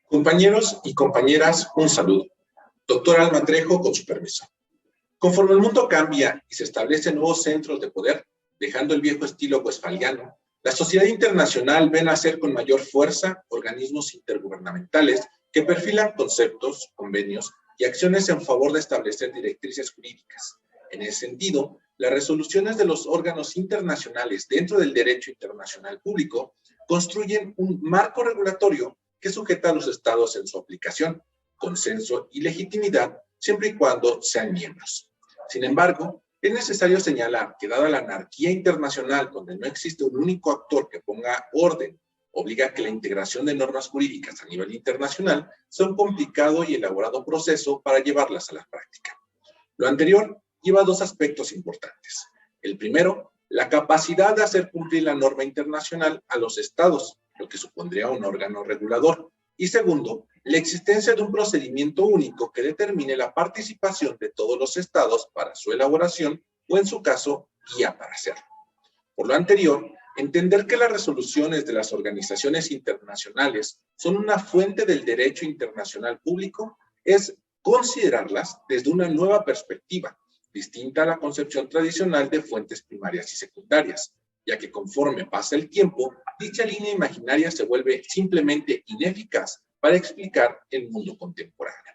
Compañeros y compañeras, un saludo. Doctor Alma Trejo, con su permiso. Conforme el mundo cambia y se establecen nuevos centros de poder, dejando el viejo estilo westfaliano, la sociedad internacional ve nacer con mayor fuerza organismos intergubernamentales que perfilan conceptos, convenios y acciones en favor de establecer directrices jurídicas. En ese sentido, las resoluciones de los órganos internacionales dentro del derecho internacional público construyen un marco regulatorio que sujeta a los estados en su aplicación, consenso y legitimidad, siempre y cuando sean miembros. Sin embargo, es necesario señalar que dada la anarquía internacional, donde no existe un único actor que ponga orden, obliga a que la integración de normas jurídicas a nivel internacional sea un complicado y elaborado proceso para llevarlas a la práctica. Lo anterior lleva a dos aspectos importantes. El primero, la capacidad de hacer cumplir la norma internacional a los estados, lo que supondría un órgano regulador. Y segundo, la existencia de un procedimiento único que determine la participación de todos los estados para su elaboración o, en su caso, guía para hacerlo. Por lo anterior, entender que las resoluciones de las organizaciones internacionales son una fuente del derecho internacional público es considerarlas desde una nueva perspectiva, distinta a la concepción tradicional de fuentes primarias y secundarias, ya que conforme pasa el tiempo, dicha línea imaginaria se vuelve simplemente ineficaz para explicar el mundo contemporáneo.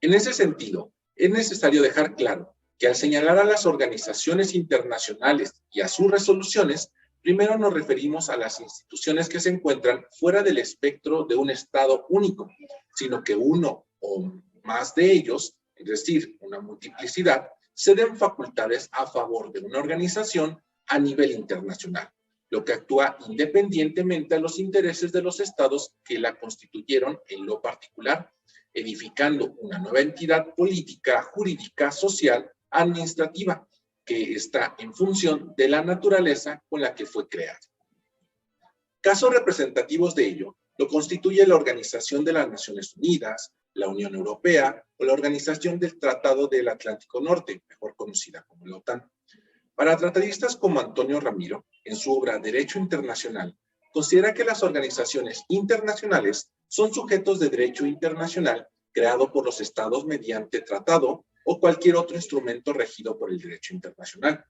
En ese sentido, es necesario dejar claro que al señalar a las organizaciones internacionales y a sus resoluciones, primero nos referimos a las instituciones que se encuentran fuera del espectro de un Estado único, sino que uno o más de ellos, es decir, una multiplicidad, ceden facultades a favor de una organización a nivel internacional, lo que actúa independientemente a los intereses de los estados que la constituyeron en lo particular, edificando una nueva entidad política, jurídica, social, administrativa, que está en función de la naturaleza con la que fue creada. Casos representativos de ello lo constituye la Organización de las Naciones Unidas, la Unión Europea o la Organización del Tratado del Atlántico Norte, mejor conocida como la OTAN. Para tratadistas como Antonio Ramiro, en su obra Derecho Internacional, considera que las organizaciones internacionales son sujetos de derecho internacional creado por los estados mediante tratado o cualquier otro instrumento regido por el derecho internacional,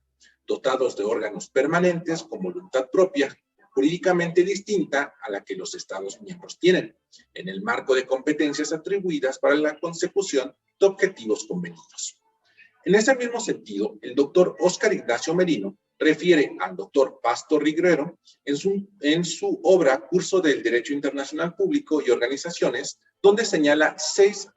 dotados de órganos permanentes con voluntad propia, jurídicamente distinta a la que los estados miembros tienen, en el marco de competencias atribuidas para la consecución de objetivos convenidos. En ese mismo sentido, el doctor Óscar Ignacio Merino refiere al doctor Pasto Rigrero en su obra Curso del Derecho Internacional Público y Organizaciones, donde señala 6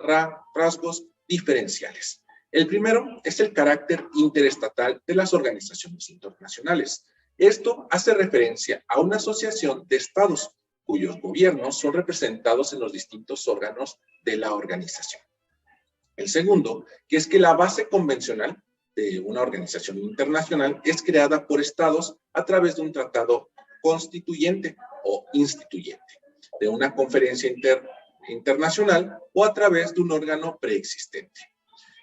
rasgos diferenciales. El primero es el carácter interestatal de las organizaciones internacionales. Esto hace referencia a una asociación de estados cuyos gobiernos son representados en los distintos órganos de la organización. El segundo, que es que la base convencional de una organización internacional es creada por estados a través de un tratado constituyente o instituyente, de una conferencia internacional o a través de un órgano preexistente.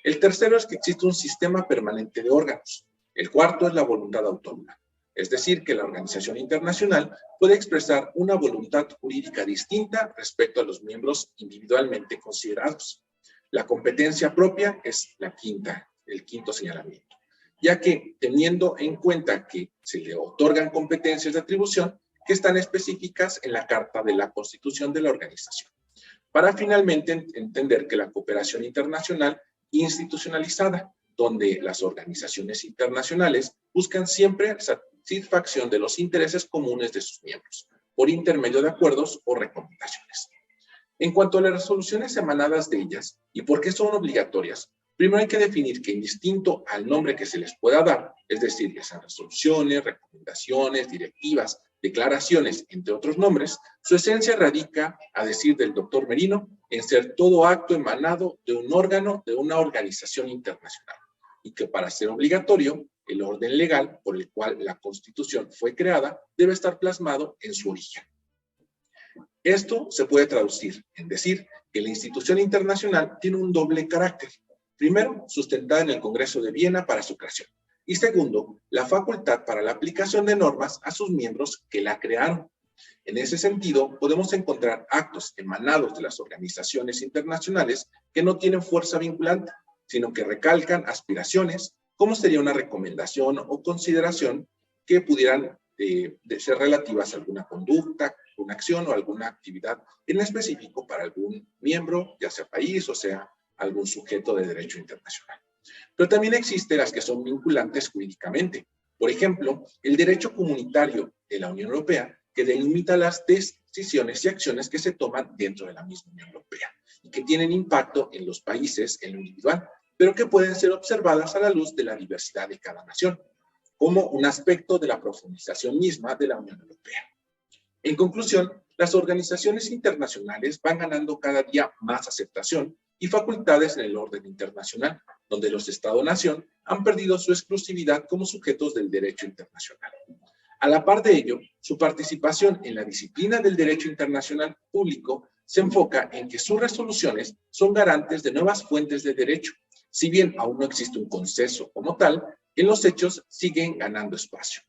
El tercero es que existe un sistema permanente de órganos. El cuarto es la voluntad autónoma, es decir, que la organización internacional puede expresar una voluntad jurídica distinta respecto a los miembros individualmente considerados. La competencia propia es el quinto señalamiento, ya que teniendo en cuenta que se le otorgan competencias de atribución que están específicas en la Carta de la Constitución de la organización, para finalmente entender que la cooperación internacional institucionalizada, donde las organizaciones internacionales buscan siempre satisfacción de los intereses comunes de sus miembros, por intermedio de acuerdos o recomendaciones. En cuanto a las resoluciones emanadas de ellas y por qué son obligatorias, primero hay que definir que indistinto al nombre que se les pueda dar, es decir, ya sean resoluciones, recomendaciones, directivas, declaraciones, entre otros nombres, su esencia radica, a decir del doctor Merino, en ser todo acto emanado de un órgano de una organización internacional, y que para ser obligatorio, el orden legal por el cual la Constitución fue creada debe estar plasmado en su origen. Esto se puede traducir en decir que la institución internacional tiene un doble carácter. Primero, sustentada en el Congreso de Viena para su creación. Y segundo, la facultad para la aplicación de normas a sus miembros que la crearon, En ese sentido, podemos encontrar actos emanados de las organizaciones internacionales que no tienen fuerza vinculante, sino que recalcan aspiraciones, como sería una recomendación o consideración que pudieran ser relativas a alguna conducta, una acción o alguna actividad en específico para algún miembro, ya sea país o sea algún sujeto de derecho internacional. Pero también existen las que son vinculantes jurídicamente. Por ejemplo, el derecho comunitario de la Unión Europea, que delimita las decisiones y acciones que se toman dentro de la misma Unión Europea y que tienen impacto en los países en lo individual, pero que pueden ser observadas a la luz de la diversidad de cada nación, como un aspecto de la profundización misma de la Unión Europea. En conclusión, las organizaciones internacionales van ganando cada día más aceptación y facultades en el orden internacional, donde los Estados-nación han perdido su exclusividad como sujetos del derecho internacional. A la par de ello, su participación en la disciplina del derecho internacional público se enfoca en que sus resoluciones son garantes de nuevas fuentes de derecho. Si bien aún no existe un consenso como tal, en los hechos siguen ganando espacio.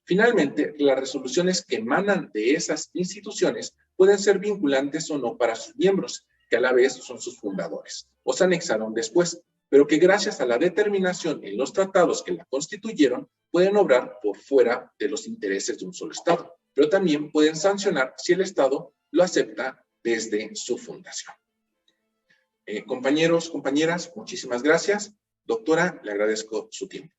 Finalmente, las resoluciones que emanan de esas instituciones pueden ser vinculantes o no para sus miembros, que a la vez son sus fundadores, o se anexaron después, pero que gracias a la determinación en los tratados que la constituyeron, pueden obrar por fuera de los intereses de un solo Estado, pero también pueden sancionar si el Estado lo acepta desde su fundación. Compañeros, compañeras, muchísimas gracias. Doctora, le agradezco su tiempo.